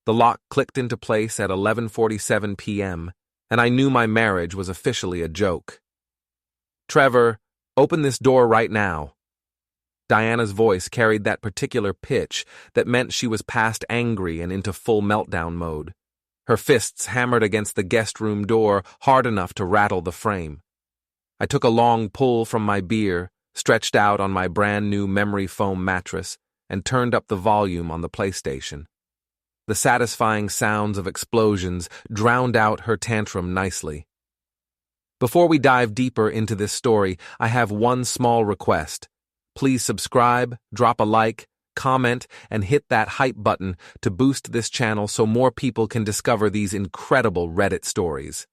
The lock clicked into place at 11:47 p.m., and I knew my marriage was officially a joke. "Trevor, open this door right now." Diana's voice carried that particular pitch that meant she was past angry and into full meltdown mode. Her fists hammered against the guest room door hard enough to rattle the frame. I took a long pull from my beer, stretched out on my brand-new memory foam mattress, and turned up the volume on the PlayStation. The satisfying sounds of explosions drowned out her tantrum nicely. Before we dive deeper into this story, I have one small request. Please subscribe, drop a like, comment, and hit that hype button to boost this channel so more people can discover these incredible Reddit stories.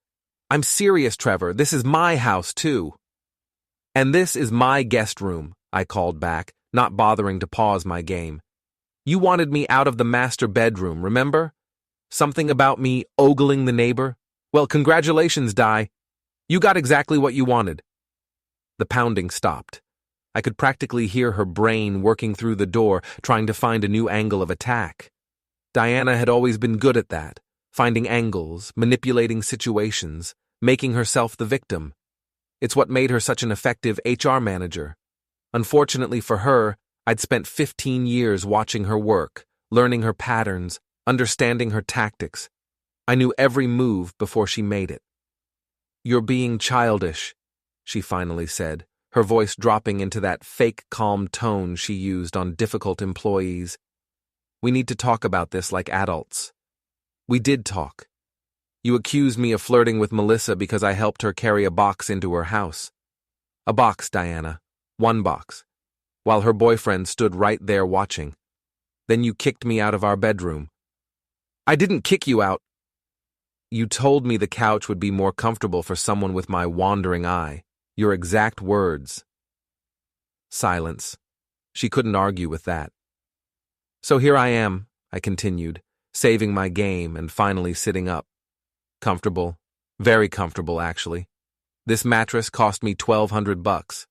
I'm serious, Trevor. This is my house, too. "And this is my guest room," I called back, not bothering to pause my game. "You wanted me out of the master bedroom, remember? Something about me ogling the neighbor? Well, congratulations, Di. You got exactly what you wanted." The pounding stopped. I could practically hear her brain working through the door, trying to find a new angle of attack. Diana had always been good at that, finding angles, manipulating situations, making herself the victim. It's what made her such an effective HR manager. Unfortunately for her, I'd spent 15 years watching her work, learning her patterns, understanding her tactics. I knew every move before she made it. "You're being childish," she finally said, her voice dropping into that fake calm tone she used on difficult employees. "We need to talk about this like adults." We did talk. You accused me of flirting with Melissa because I helped her carry a box into her house. A box, Diana. One box. While her boyfriend stood right there watching. Then you kicked me out of our bedroom. "I didn't kick you out." "You told me the couch would be more comfortable for someone with my wandering eye. Your exact words." Silence. She couldn't argue with that. "So here I am," I continued, saving my game and finally sitting up. Comfortable. Very comfortable, actually. This mattress cost me $1,200.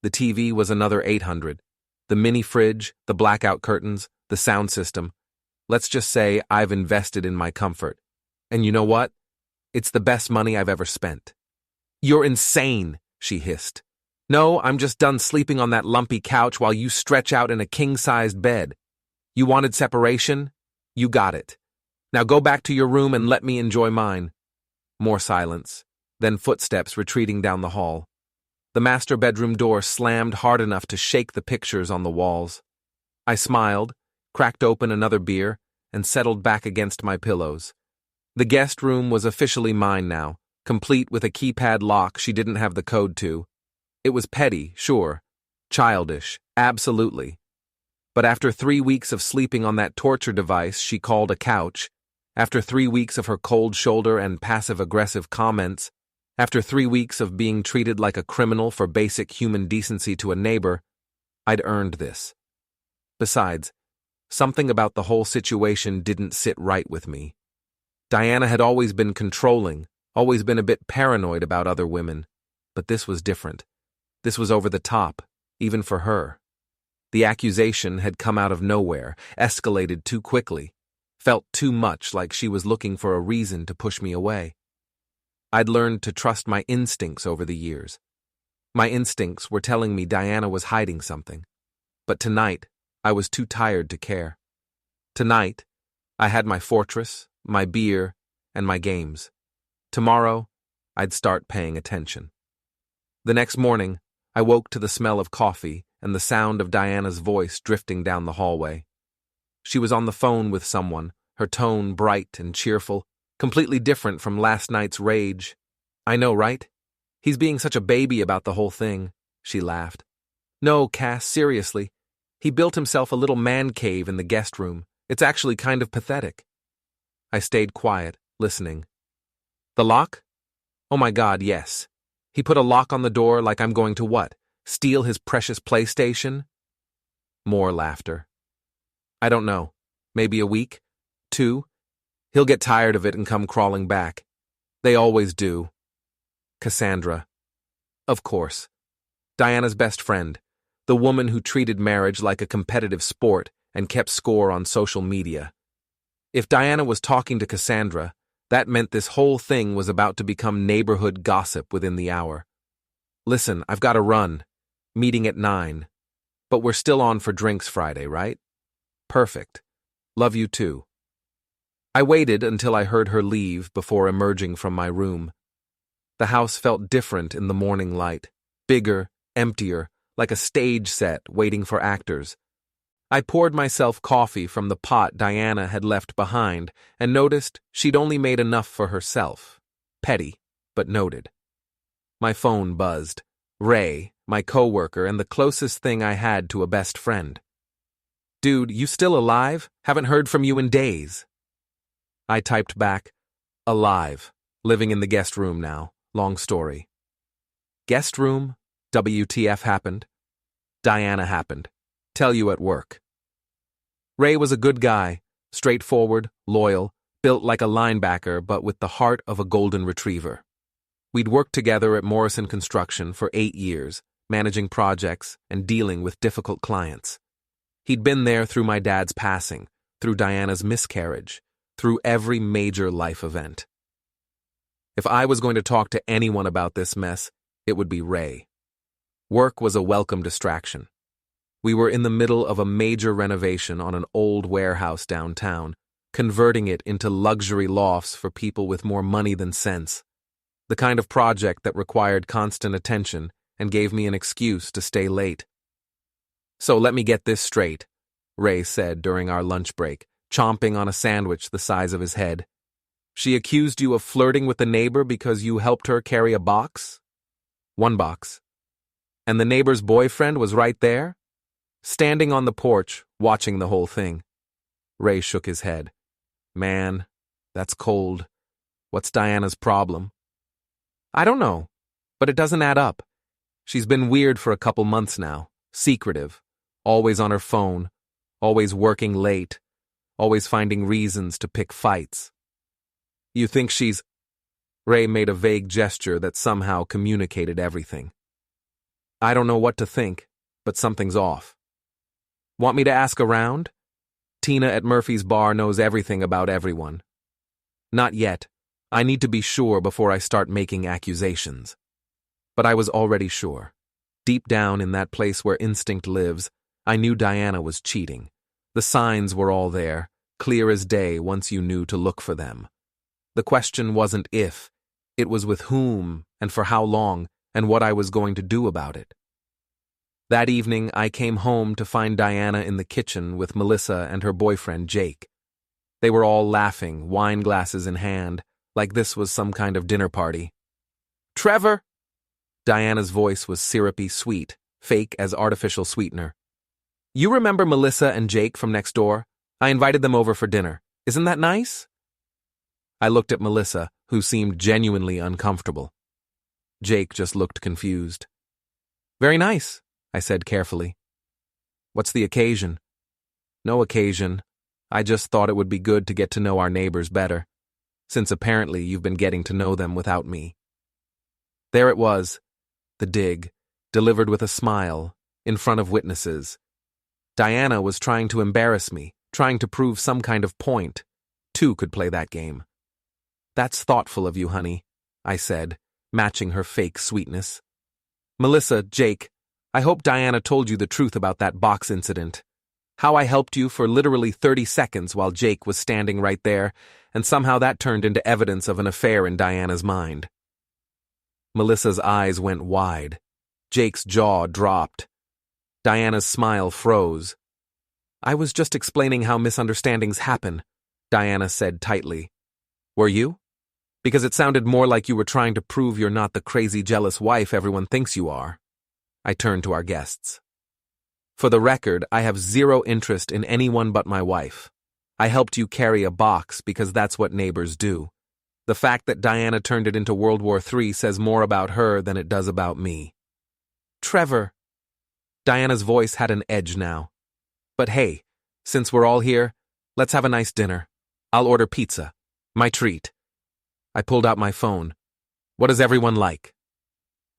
The TV was another $800. The mini fridge, the blackout curtains, the sound system. Let's just say I've invested in my comfort. And you know what? It's the best money I've ever spent. "You're insane," she hissed. "No, I'm just done sleeping on that lumpy couch while you stretch out in a king-sized bed. You wanted separation? You got it. Now go back to your room and let me enjoy mine." More silence, then footsteps retreating down the hall. The master bedroom door slammed hard enough to shake the pictures on the walls. I smiled, cracked open another beer, and settled back against my pillows. The guest room was officially mine now, complete with a keypad lock she didn't have the code to. It was petty, sure. Childish, absolutely. But after 3 weeks of sleeping on that torture device she called a couch, after 3 weeks of her cold shoulder and passive-aggressive comments, after 3 weeks of being treated like a criminal for basic human decency to a neighbor, I'd earned this. Besides, something about the whole situation didn't sit right with me. Diana had always been controlling, always been a bit paranoid about other women, but this was different. This was over the top, even for her. The accusation had come out of nowhere, escalated too quickly, felt too much like she was looking for a reason to push me away. I'd learned to trust my instincts over the years. My instincts were telling me Diana was hiding something. But tonight, I was too tired to care. Tonight, I had my fortress, my beer, and my games. Tomorrow, I'd start paying attention. The next morning, I woke to the smell of coffee and the sound of Diana's voice drifting down the hallway. She was on the phone with someone, her tone bright and cheerful, completely different from last night's rage. "I know, right? He's being such a baby about the whole thing," she laughed. "No, Cass, seriously. He built himself a little man cave in the guest room. It's actually kind of pathetic." I stayed quiet, listening. "The lock? Oh my God, yes. He put a lock on the door like I'm going to what? Steal his precious PlayStation?" More laughter. "I don't know. Maybe a week? 2? He'll get tired of it and come crawling back. They always do." Cassandra. Of course. Diana's best friend. The woman who treated marriage like a competitive sport and kept score on social media. If Diana was talking to Cassandra, that meant this whole thing was about to become neighborhood gossip within the hour. Listen, I've got to run. Meeting at 9. But we're still on for drinks Friday, right? Perfect. Love you too. I waited until I heard her leave before emerging from my room. The house felt different in the morning light, bigger, emptier, like a stage set waiting for actors. I poured myself coffee from the pot Diana had left behind and noticed she'd only made enough for herself. Petty, but noted. My phone buzzed. Ray, my coworker and the closest thing I had to a best friend. Dude, you still alive? Haven't heard from you in days. I typed back, alive, living in the guest room now. Long story. Guest room? WTF happened? Diana happened. Tell you at work. Ray was a good guy, straightforward, loyal, built like a linebacker but with the heart of a golden retriever. We'd worked together at Morrison Construction for 8 years, managing projects and dealing with difficult clients. He'd been there through my dad's passing, through Diana's miscarriage, through every major life event. If I was going to talk to anyone about this mess, it would be Ray. Work was a welcome distraction. We were in the middle of a major renovation on an old warehouse downtown, converting it into luxury lofts for people with more money than sense. The kind of project that required constant attention and gave me an excuse to stay late. So let me get this straight, Ray said during our lunch break, chomping on a sandwich the size of his head. She accused you of flirting with the neighbor because you helped her carry a box? 1 box. And the neighbor's boyfriend was right there? Standing on the porch, watching the whole thing. Ray shook his head. Man, that's cold. What's Diana's problem? I don't know, but it doesn't add up. She's been weird for a couple months now, secretive, always on her phone, always working late, always finding reasons to pick fights. You think she's... Ray made a vague gesture that somehow communicated everything. I don't know what to think, but something's off. Want me to ask around? Tina at Murphy's bar knows everything about everyone. Not yet. I need to be sure before I start making accusations. But I was already sure. Deep down in that place where instinct lives, I knew Diana was cheating. The signs were all there, clear as day once you knew to look for them. The question wasn't if, it was with whom and for how long and what I was going to do about it. That evening, I came home to find Diana in the kitchen with Melissa and her boyfriend, Jake. They were all laughing, wine glasses in hand, like this was some kind of dinner party. Trevor! Diana's voice was syrupy sweet, fake as artificial sweetener. You remember Melissa and Jake from next door? I invited them over for dinner. Isn't that nice? I looked at Melissa, who seemed genuinely uncomfortable. Jake just looked confused. Very nice, I said carefully. What's the occasion? No occasion. I just thought it would be good to get to know our neighbors better, since apparently you've been getting to know them without me. There it was, the dig, delivered with a smile, in front of witnesses. Diana was trying to embarrass me, trying to prove some kind of point. 2 could play that game. That's thoughtful of you, honey, I said, matching her fake sweetness. Melissa, Jake, I hope Diana told you the truth about that box incident. How I helped you for literally 30 seconds while Jake was standing right there, and somehow that turned into evidence of an affair in Diana's mind. Melissa's eyes went wide. Jake's jaw dropped. Diana's smile froze. I was just explaining how misunderstandings happen, Diana said tightly. Were you? Because it sounded more like you were trying to prove you're not the crazy jealous wife everyone thinks you are. I turned to our guests. For the record, I have zero interest in anyone but my wife. I helped you carry a box because that's what neighbors do. The fact that Diana turned it into World War III says more about her than it does about me. Trevor. Diana's voice had an edge now. But hey, since we're all here, let's have a nice dinner. I'll order pizza. My treat. I pulled out my phone. What does everyone like?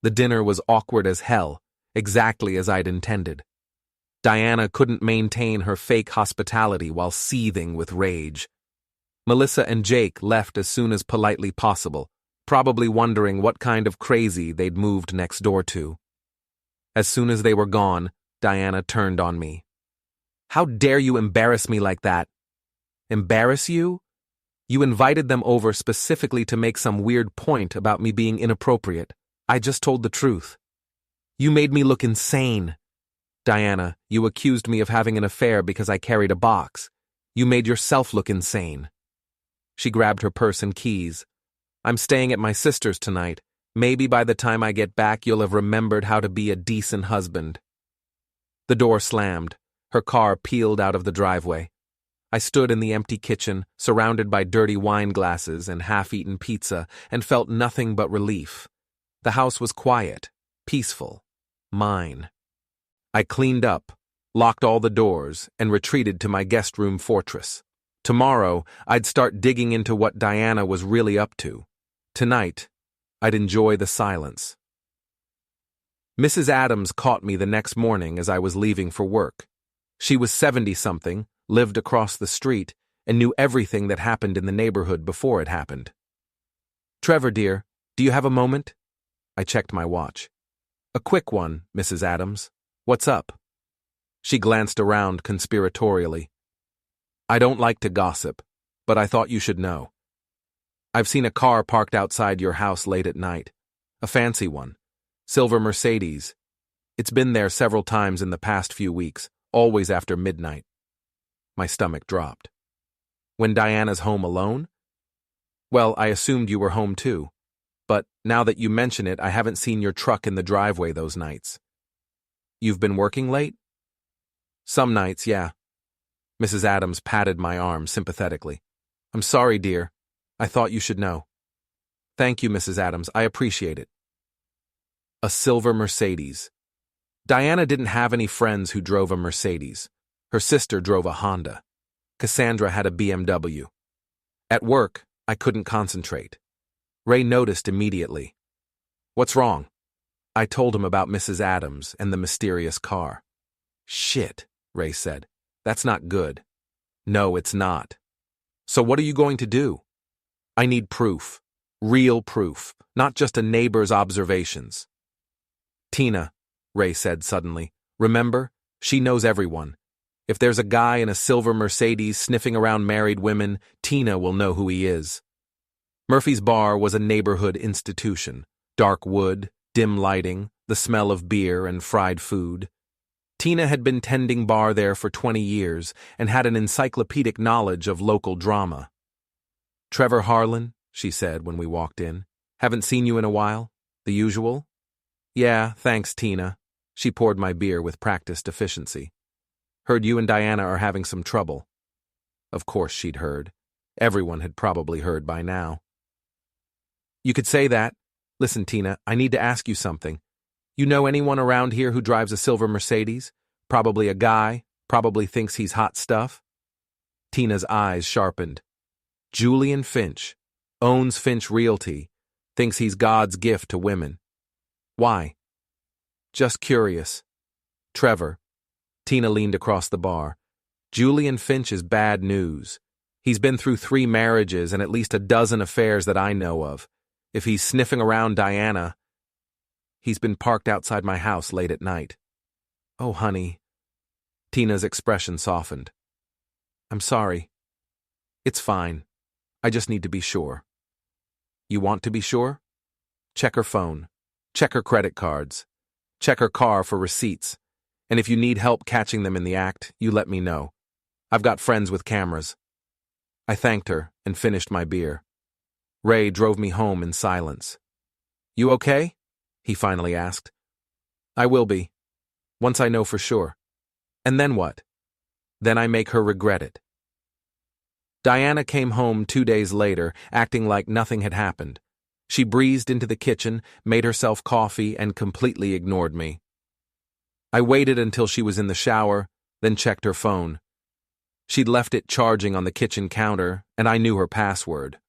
The dinner was awkward as hell, exactly as I'd intended. Diana couldn't maintain her fake hospitality while seething with rage. Melissa and Jake left as soon as politely possible, probably wondering what kind of crazy they'd moved next door to. As soon as they were gone, Diana turned on me. "How dare you embarrass me like that?" "Embarrass you? You invited them over specifically to make some weird point about me being inappropriate. I just told the truth. You made me look insane. Diana, you accused me of having an affair because I carried a box. You made yourself look insane." She grabbed her purse and keys. "I'm staying at my sister's tonight. Maybe by the time I get back you'll have remembered how to be a decent husband." The door slammed. Her car peeled out of the driveway. I stood in the empty kitchen, surrounded by dirty wine glasses and half-eaten pizza, and felt nothing but relief. The house was quiet, peaceful, mine. I cleaned up, locked all the doors, and retreated to my guest room fortress. Tomorrow, I'd start digging into what Diana was really up to. Tonight, I'd enjoy the silence. Mrs. Adams caught me the next morning as I was leaving for work. She was 70-something, lived across the street, and knew everything that happened in the neighborhood before it happened. "Trevor, dear, do you have a moment?" I checked my watch. "A quick one, Mrs. Adams. What's up?" She glanced around conspiratorially. "I don't like to gossip, but I thought you should know. I've seen a car parked outside your house late at night. A fancy one. Silver Mercedes. It's been there several times in the past few weeks, always after midnight." My stomach dropped. "When Diana's home alone?" "Well, I assumed you were home too. But now that you mention it, I haven't seen your truck in the driveway those nights." "You've been working late?" "Some nights, yeah." Mrs. Adams patted my arm sympathetically. "I'm sorry, dear. I thought you should know." "Thank you, Mrs. Adams. I appreciate it." A silver Mercedes. Diana didn't have any friends who drove a Mercedes. Her sister drove a Honda. Cassandra had a BMW. At work, I couldn't concentrate. Ray noticed immediately. "What's wrong?" I told him about Mrs. Adams and the mysterious car. "Shit," Ray said. "That's not good." "No, it's not." "So what are you going to do?" "I need proof. Real proof, not just a neighbor's observations." "Tina," Ray said suddenly, "remember, she knows everyone. If there's a guy in a silver Mercedes sniffing around married women, Tina will know who he is." Murphy's Bar was a neighborhood institution. Dark wood, dim lighting, the smell of beer and fried food. Tina had been tending bar there for 20 years and had an encyclopedic knowledge of local drama. "Trevor Harlan," she said when we walked in. "Haven't seen you in a while? The usual?" "Yeah, thanks, Tina." She poured my beer with practiced efficiency. "Heard you and Diana are having some trouble." Of course she'd heard. Everyone had probably heard by now. "You could say that. Listen, Tina, I need to ask you something. You know anyone around here who drives a silver Mercedes? Probably a guy, probably thinks he's hot stuff." Tina's eyes sharpened. "Julian Finch. Owns Finch Realty. Thinks he's God's gift to women." "Why?" "Just curious." "Trevor." Tina leaned across the bar. "Julian Finch is bad news. He's been through 3 marriages and at least a dozen affairs that I know of. If he's sniffing around Diana, he's been parked outside my house late at night." "Oh, honey." Tina's expression softened. "I'm sorry." "It's fine. I just need to be sure." "You want to be sure?" "Check her phone. Check her credit cards. Check her car for receipts. And if you need help catching them in the act, you let me know. I've got friends with cameras." I thanked her and finished my beer. Ray drove me home in silence. "You okay?" he finally asked. "I will be. Once I know for sure." "And then what?" "Then I make her regret it." Diana came home 2 days later, acting like nothing had happened. She breezed into the kitchen, made herself coffee, and completely ignored me. I waited until she was in the shower, then checked her phone. She'd left it charging on the kitchen counter, and I knew her password.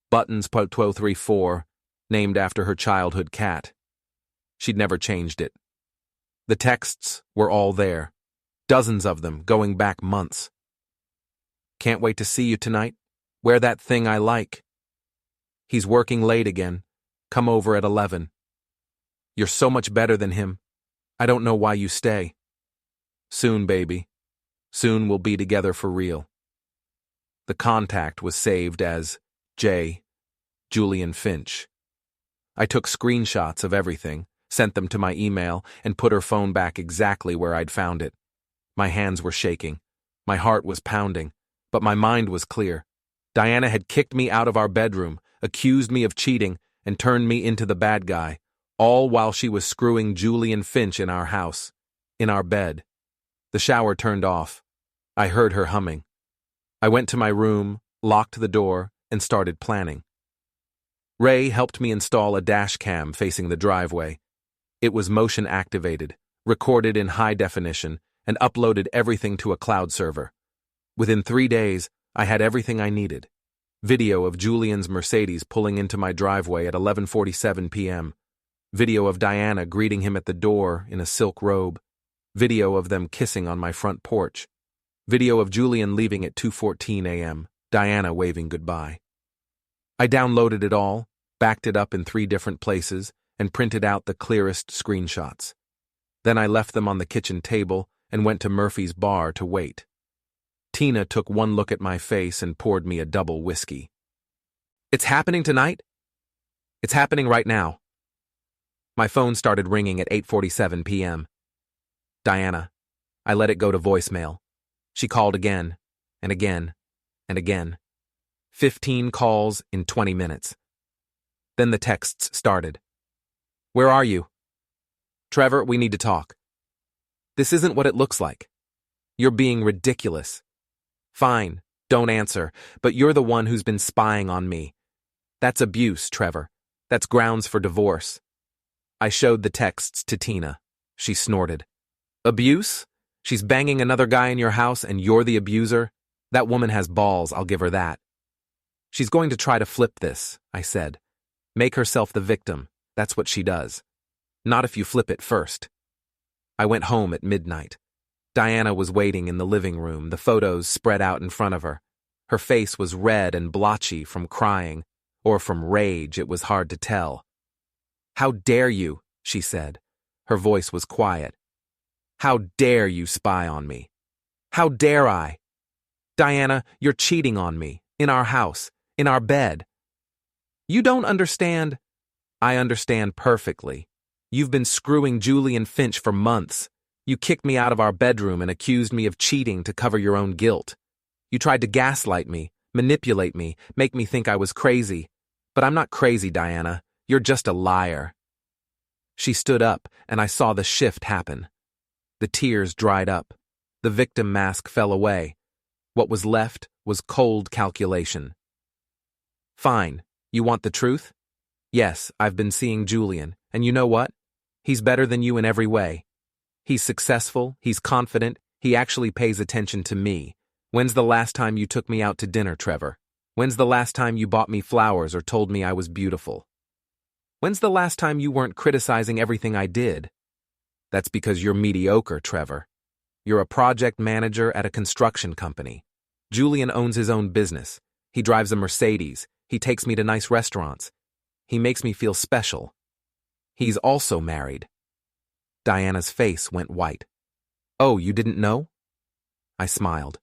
Buttons 1234, named after her childhood cat. She'd never changed it. The texts were all there, dozens of them going back months. "Can't wait to see you tonight. Wear that thing I like. He's working late again. Come over at 11. You're so much better than him. I don't know why you stay. Soon, baby. Soon we'll be together for real. The contact was saved as J. Julian Finch. I took screenshots of everything, sent them to my email, and put her phone back exactly where I'd found it. My hands were shaking. My heart was pounding, but my mind was clear. Diana had kicked me out of our bedroom, accused me of cheating, and turned me into the bad guy, all while she was screwing Julian Finch in our house, in our bed. The shower turned off. I heard her humming. I went to my room, locked the door, and started planning. Ray helped me install a dash cam facing the driveway. It was motion activated, recorded in high definition, and uploaded everything to a cloud server. Within 3 days, I had everything I needed. Video of Julian's Mercedes pulling into my driveway at 11:47 p.m. Video of Diana greeting him at the door in a silk robe. Video of them kissing on my front porch. Video of Julian leaving at 2:14 a.m., Diana waving goodbye. I downloaded it all, backed it up in 3 different places, and printed out the clearest screenshots. Then I left them on the kitchen table and went to Murphy's bar to wait. Tina took one look at my face and poured me a double whiskey. It's happening tonight? It's happening right now. My phone started ringing at 8:47 p.m. Diana. I let it go to voicemail. She called again, and again, and again. 15 calls in 20 minutes. Then the texts started. Where are you? Trevor, we need to talk. This isn't what it looks like. You're being ridiculous. Fine, don't answer, but you're the one who's been spying on me. That's abuse, Trevor. That's grounds for divorce. I showed the texts to Tina. She snorted. Abuse? She's banging another guy in your house and you're the abuser? That woman has balls, I'll give her that. She's going to try to flip this, I said. Make herself the victim. That's what she does. Not if you flip it first. I went home at midnight. Diana was waiting in the living room, the photos spread out in front of her. Her face was red and blotchy from crying, or from rage, it was hard to tell. How dare you, she said. Her voice was quiet. How dare you spy on me? How dare I? Diana, you're cheating on me, in our house, in our bed. You don't understand. I understand perfectly. You've been screwing Julian Finch for months. You kicked me out of our bedroom and accused me of cheating to cover your own guilt. You tried to gaslight me, manipulate me, make me think I was crazy. But I'm not crazy, Diana. You're just a liar. She stood up, and I saw the shift happen. The tears dried up. The victim mask fell away. What was left was cold calculation. Fine. You want the truth? Yes, I've been seeing Julian, and you know what? He's better than you in every way. He's successful, he's confident, he actually pays attention to me. When's the last time you took me out to dinner, Trevor? When's the last time you bought me flowers or told me I was beautiful? When's the last time you weren't criticizing everything I did? That's because you're mediocre, Trevor. You're a project manager at a construction company. Julian owns his own business. He drives a Mercedes. He takes me to nice restaurants. He makes me feel special. He's also married. Diana's face went white. Oh, you didn't know? I smiled.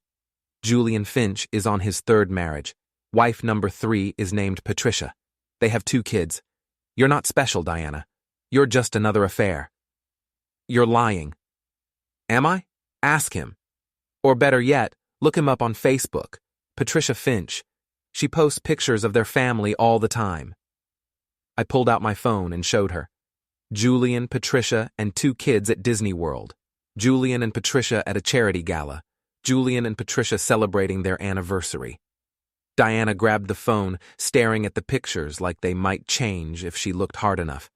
Julian Finch is on his 3rd marriage. Wife number 3 is named Patricia. They have 2 kids. You're not special, Diana. You're just another affair. You're lying. Am I? Ask him. Or better yet, look him up on Facebook. Patricia Finch. She posts pictures of their family all the time. I pulled out my phone and showed her. Julian, Patricia, and 2 kids at Disney World. Julian and Patricia at a charity gala. Julian and Patricia celebrating their anniversary. Diana grabbed the phone, staring at the pictures like they might change if she looked hard enough.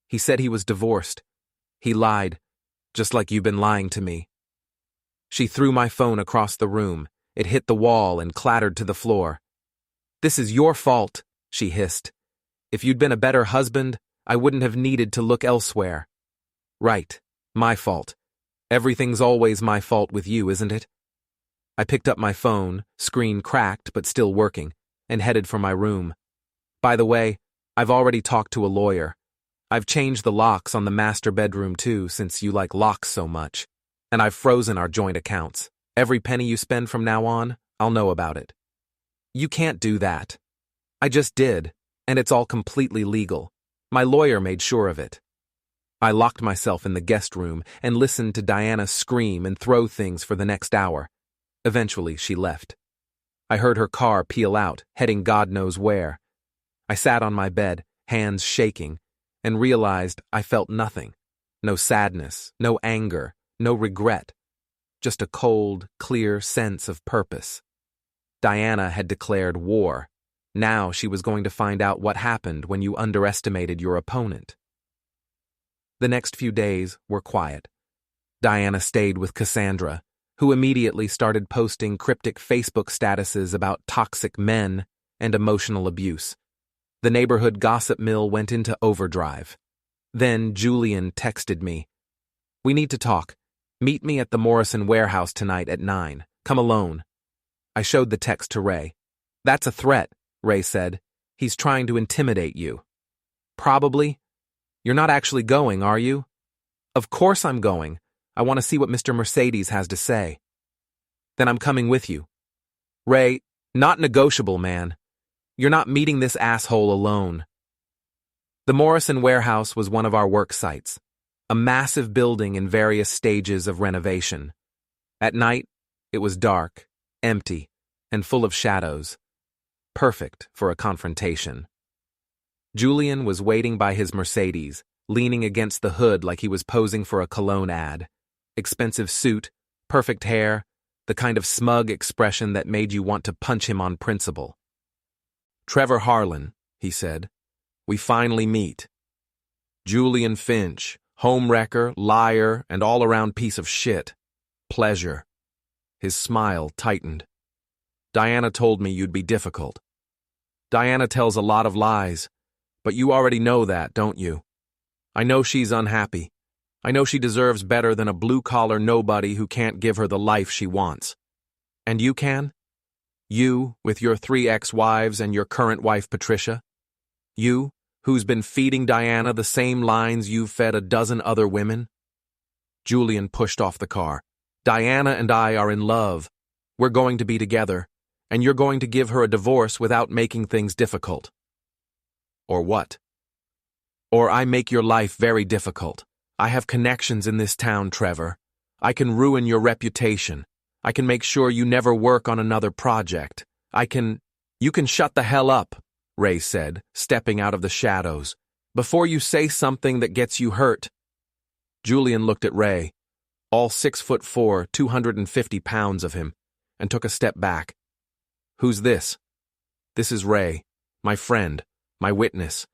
He said he was divorced. He lied, just like you've been lying to me. She threw my phone across the room. It hit the wall and clattered to the floor. This is your fault, she hissed. If you'd been a better husband, I wouldn't have needed to look elsewhere. Right, my fault. Everything's always my fault with you, isn't it? I picked up my phone, screen cracked but still working, and headed for my room. By the way, I've already talked to a lawyer. I've changed the locks on the master bedroom too, since you like locks so much. And I've frozen our joint accounts. Every penny you spend from now on, I'll know about it. You can't do that. I just did, and it's all completely legal. My lawyer made sure of it. I locked myself in the guest room and listened to Diana scream and throw things for the next hour. Eventually, she left. I heard her car peel out, heading God knows where. I sat on my bed, hands shaking, and realized I felt nothing. No sadness, no anger, no regret. Just a cold, clear sense of purpose. Diana had declared war. Now she was going to find out what happened when you underestimated your opponent. The next few days were quiet. Diana stayed with Cassandra, who immediately started posting cryptic Facebook statuses about toxic men and emotional abuse. The neighborhood gossip mill went into overdrive. Then Julian texted me. "We need to talk. Meet me at the Morrison warehouse tonight at 9. Come alone." I showed the text to Ray. "That's a threat," Ray said. "He's trying to intimidate you." "Probably. You're not actually going, are you?" "Of course I'm going. I want to see what Mr. Mercedes has to say." "Then I'm coming with you." "Ray, not negotiable, man. You're not meeting this asshole alone." The Morrison warehouse was one of our work sites, a massive building in various stages of renovation. At night, it was dark, empty, and full of shadows. Perfect for a confrontation. Julian was waiting by his Mercedes, leaning against the hood like he was posing for a cologne ad. Expensive suit, perfect hair, the kind of smug expression that made you want to punch him on principle. "Trevor Harlan," he said. "We finally meet. Julian Finch, homewrecker, liar, and all-around piece of shit. Pleasure." His smile tightened. "Diana told me you'd be difficult. Diana tells a lot of lies, but you already know that, don't you? I know she's unhappy. I know she deserves better than a blue-collar nobody who can't give her the life she wants. And you can? You, with your 3 ex-wives and your current wife, Patricia? You, who's been feeding Diana the same lines you've fed a dozen other women?" Julian pushed off the car. "Diana and I are in love. We're going to be together, and you're going to give her a divorce without making things difficult." "Or what?" "Or I make your life very difficult. I have connections in this town, Trevor. I can ruin your reputation. I can make sure you never work on another project. You can shut the hell up," Ray said, stepping out of the shadows, "before you say something that gets you hurt." Julian looked at Ray, all 6'4", 250 pounds of him, and took a step back. "Who's this?" "This is Ray, my friend, my witness.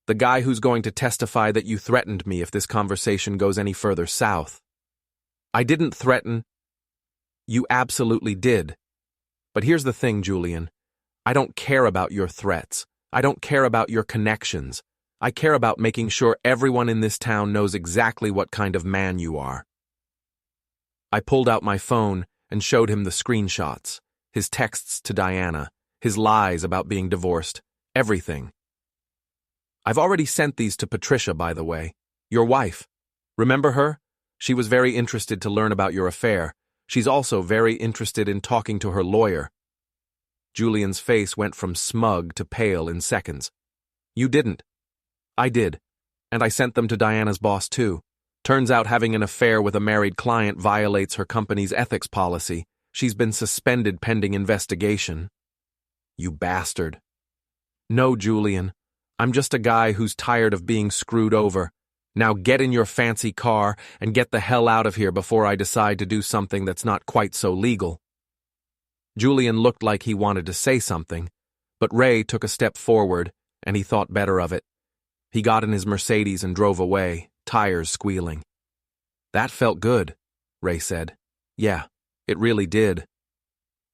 The guy who's going to testify that you threatened me if this conversation goes any further south." "I didn't threaten." "You absolutely did. But here's the thing, Julian. I don't care about your threats. I don't care about your connections. I care about making sure everyone in this town knows exactly what kind of man you are." I pulled out my phone and showed him the screenshots, his texts to Diana, his lies about being divorced, everything. "I've already sent these to Patricia, by the way. Your wife. Remember her? She was very interested to learn about your affair. She's also very interested in talking to her lawyer." Julian's face went from smug to pale in seconds. "You didn't." "I did. And I sent them to Diana's boss, too. Turns out having an affair with a married client violates her company's ethics policy. She's been suspended pending investigation." "You bastard." "No, Julian. I'm just a guy who's tired of being screwed over. Now get in your fancy car and get the hell out of here before I decide to do something that's not quite so legal." Julian looked like he wanted to say something, but Ray took a step forward, and he thought better of it. He got in his Mercedes and drove away, tires squealing. "That felt good," Ray said. "Yeah, it really did."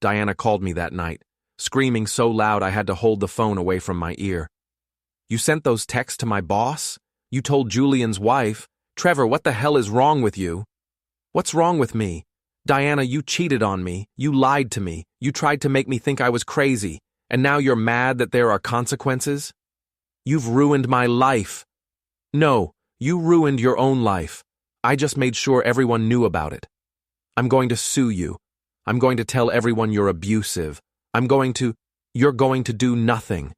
Diana called me that night, screaming so loud I had to hold the phone away from my ear. "You sent those texts to my boss? You told Julian's wife? Trevor, what the hell is wrong with you?" "What's wrong with me? Diana, you cheated on me. You lied to me. You tried to make me think I was crazy. And now you're mad that there are consequences? You've ruined my life. No, you ruined your own life. I just made sure everyone knew about it. I'm going to sue you. I'm going to tell everyone you're abusive. You're going to do nothing.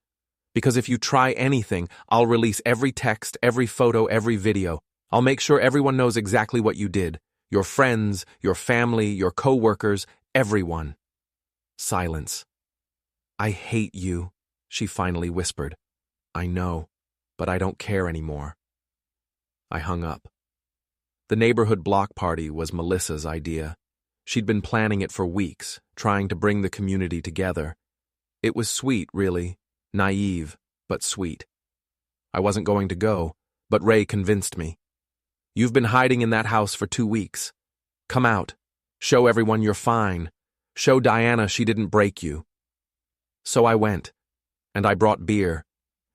Because if you try anything, I'll release every text, every photo, every video. I'll make sure everyone knows exactly what you did. Your friends, your family, your co-workers, everyone. Silence. I hate you, she finally whispered. I know, but I don't care anymore. I hung up. The neighborhood block party was Melissa's idea. She'd been planning it for weeks, trying to bring the community together. It was sweet, really. Naive, but sweet. I wasn't going to go, but Ray convinced me. You've been hiding in that house for 2 weeks. Come out. Show everyone you're fine. Show Diana she didn't break you. So I went, and I brought beer,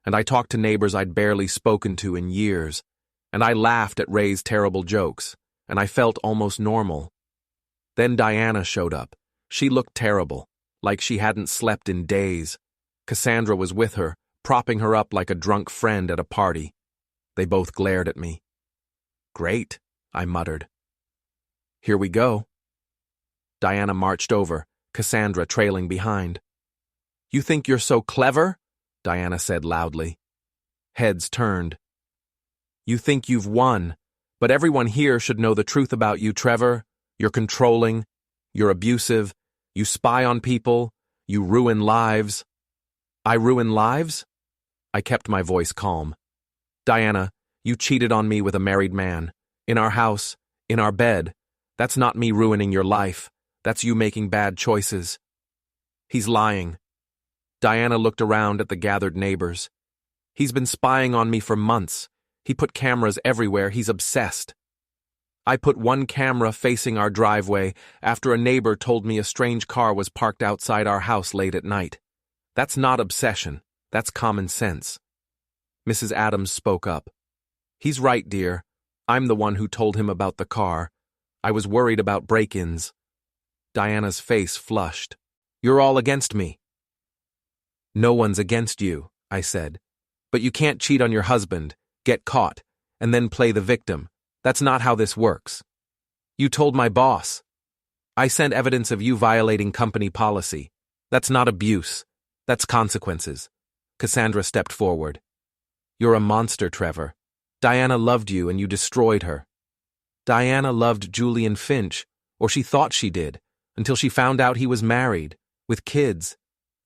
and I talked to neighbors I'd barely spoken to in years, and I laughed at Ray's terrible jokes, and I felt almost normal. Then Diana showed up. She looked terrible, like she hadn't slept in days. Cassandra was with her, propping her up like a drunk friend at a party. They both glared at me. Great, I muttered. Here we go. Diana marched over, Cassandra trailing behind. You think you're so clever? Diana said loudly. Heads turned. You think you've won, but everyone here should know the truth about you, Trevor. You're controlling, you're abusive, you spy on people, you ruin lives. I ruin lives? I kept my voice calm. Diana, you cheated on me with a married man. In our house, in our bed. That's not me ruining your life. That's you making bad choices. He's lying. Diana looked around at the gathered neighbors. He's been spying on me for months. He put cameras everywhere. He's obsessed. I put one camera facing our driveway after a neighbor told me a strange car was parked outside our house late at night. That's not obsession. That's common sense. Mrs. Adams spoke up. He's right, dear. I'm the one who told him about the car. I was worried about break-ins. Diana's face flushed. You're all against me. No one's against you, I said. But you can't cheat on your husband, get caught, and then play the victim. That's not how this works. You told my boss. I sent evidence of you violating company policy. That's not abuse. That's consequences. Cassandra stepped forward. You're a monster, Trevor. Diana loved you and you destroyed her. Diana loved Julian Finch, or she thought she did, until she found out he was married, with kids,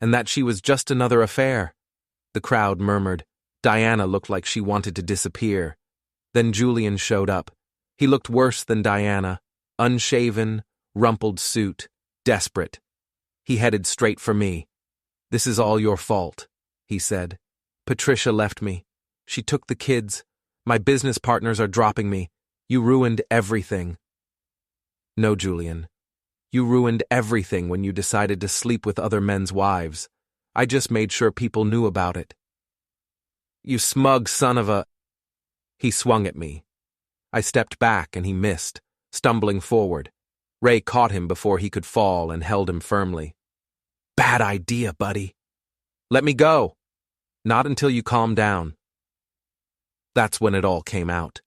and that she was just another affair. The crowd murmured. Diana looked like she wanted to disappear. Then Julian showed up. He looked worse than Diana, unshaven, rumpled suit, desperate. He headed straight for me. This is all your fault, he said. Patricia left me. She took the kids. My business partners are dropping me. You ruined everything. No, Julian. You ruined everything when you decided to sleep with other men's wives. I just made sure people knew about it. You smug son of a... He swung at me. I stepped back and he missed, stumbling forward. Ray caught him before he could fall and held him firmly. Bad idea, buddy. Let me go. Not until you calm down. That's when it all came out.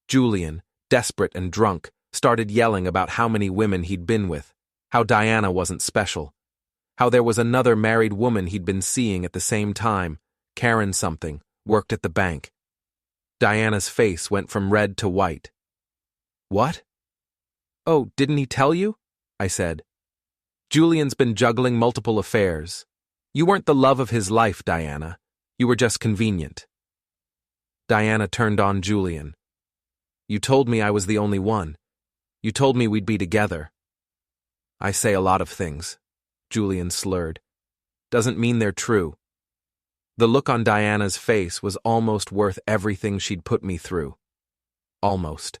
Julian, desperate and drunk, started yelling about how many women he'd been with, how Diana wasn't special, how there was another married woman he'd been seeing at the same time, Karen something, worked at the bank. Diana's face went from red to white. What? Oh, didn't he tell you? I said. Julian's been juggling multiple affairs. You weren't the love of his life, Diana. You were just convenient. Diana turned on Julian. You told me I was the only one. You told me we'd be together. I say a lot of things, Julian slurred. Doesn't mean they're true. The look on Diana's face was almost worth everything she'd put me through. Almost.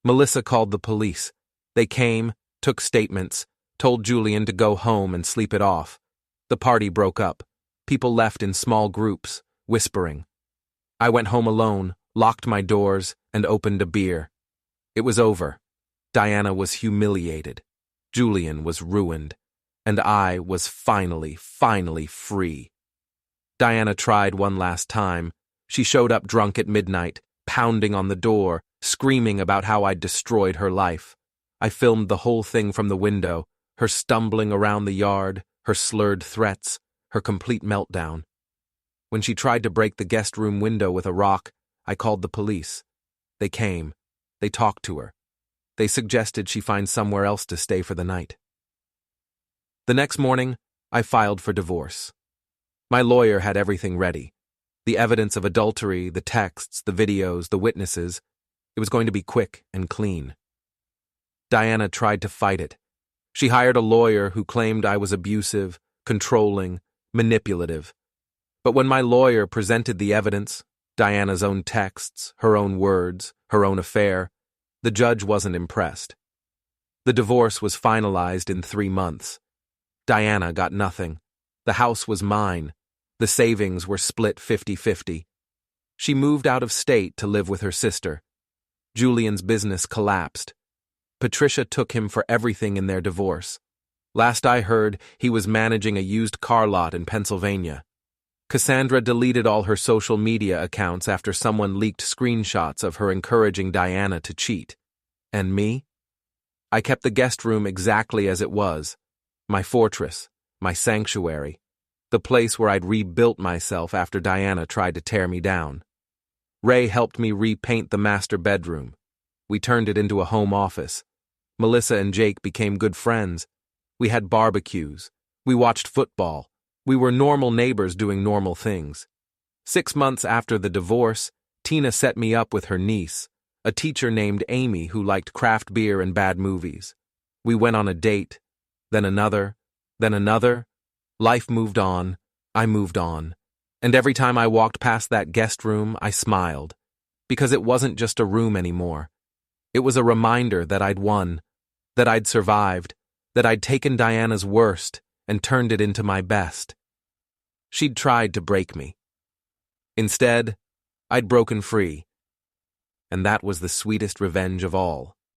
Melissa called the police. They came, took statements, told Julian to go home and sleep it off. The party broke up. People left in small groups, whispering. I went home alone, locked my doors, and opened a beer. It was over. Diana was humiliated. Julian was ruined. And I was finally free. Diana tried one last time. She showed up drunk at midnight, pounding on the door, screaming about how I'd destroyed her life. I filmed the whole thing from the window, her stumbling around the yard, her slurred threats, her complete meltdown. When she tried to break the guest room window with a rock, I called the police. They came. They talked to her. They suggested she find somewhere else to stay for the night. The next morning, I filed for divorce. My lawyer had everything ready. The evidence of adultery, the texts, the videos, the witnesses. It was going to be quick and clean. Diana tried to fight it. She hired a lawyer who claimed I was abusive, controlling, manipulative. But when my lawyer presented the evidence, Diana's own texts, her own words, her own affair, the judge wasn't impressed. The divorce was finalized in 3 months. Diana got nothing. The house was mine. The savings were split 50-50. She moved out of state to live with her sister. Julian's business collapsed. Patricia took him for everything in their divorce. Last I heard, he was managing a used car lot in Pennsylvania. Cassandra deleted all her social media accounts after someone leaked screenshots of her encouraging Diana to cheat. And me? I kept the guest room exactly as it was. My fortress, my sanctuary, the place where I'd rebuilt myself after Diana tried to tear me down. Ray helped me repaint the master bedroom. We turned it into a home office. Melissa and Jake became good friends. We had barbecues. We watched football. We were normal neighbors doing normal things. 6 months after the divorce, Tina set me up with her niece, a teacher named Amy who liked craft beer and bad movies. We went on a date, then another, then another. Life moved on, I moved on, and every time I walked past that guest room, I smiled, because it wasn't just a room anymore. It was a reminder that I'd won, that I'd survived, that I'd taken Diana's worst and turned it into my best. She'd tried to break me. Instead, I'd broken free, and that was the sweetest revenge of all.